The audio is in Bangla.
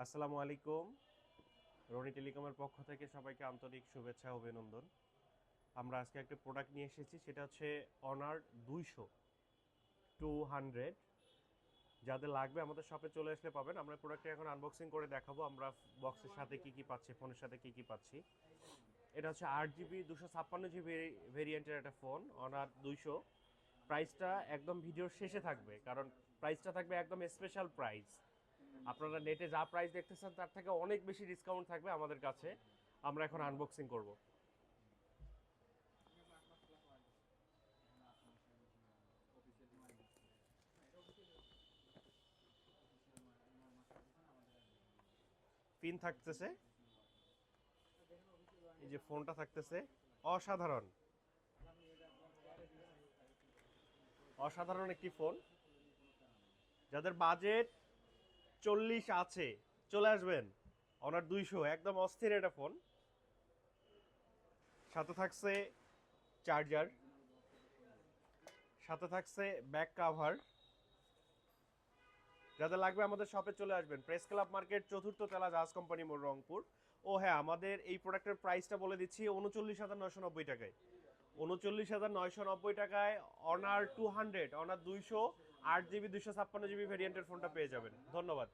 আসসালামু আলাইকুম। রনি টেলিকমের পক্ষ থেকে সবাইকে আন্তরিক শুভেচ্ছা ও অভিনন্দন। আমরা আজকে একটা প্রোডাক্ট নিয়ে এসেছি, সেটা হচ্ছে অনার 200 যাদের লাগবে আমাদের শপে চলে আসলে পাবেন। আমরা প্রোডাক্টটা এখন আনবক্সিং করে দেখাবো আমরা বক্সের সাথে কি কি পাচ্ছি, ফোনের সাথে কি কি পাচ্ছি। এটা হচ্ছে 8 জিবি 256 জিবি ভেরিয়েন্টের একটা ফোন, অনার 200। প্রাইসটা একদম ভিডিওর শেষে থাকবে, কারণ প্রাইসটা থাকবে একদম স্পেশাল প্রাইস। আপনারা নেটে যা প্রাইস দেখতেছেন তার থেকে অনেক বেশি ডিসকাউন্ট থাকবে আমাদের কাছে। আমরা এখন আনবক্সিং করব। পিন থাকতেছে, এই যে ফোনটা থাকতেছে। অসাধারণ অসাধারণ একটি ফোন। যাদের বাজেট 40 আছে চলে আসবেন। অনার 200 একদম অস্থির একটা ফোন। সাথে থাকছে চার্জার, সাথে থাকছে ব্যাক কাভার। যাদের লাগবে আমাদের শপে চলে আসবেন, প্রেস ক্লাব মার্কেট, চতুর্থ তলা, জাহাজ কোম্পানি মোড়, রংপুর। ও হ্যাঁ, আমাদের এই প্রোডাক্টের প্রাইসটা বলে দিচ্ছি 39,990 টাকায়। 39,990 টাকায় অনার 200, অনার 200 8 জিবি 256 জিবি ভেরিয়েন্টের ফোনটা পেয়ে যাবেন। ধন্যবাদ।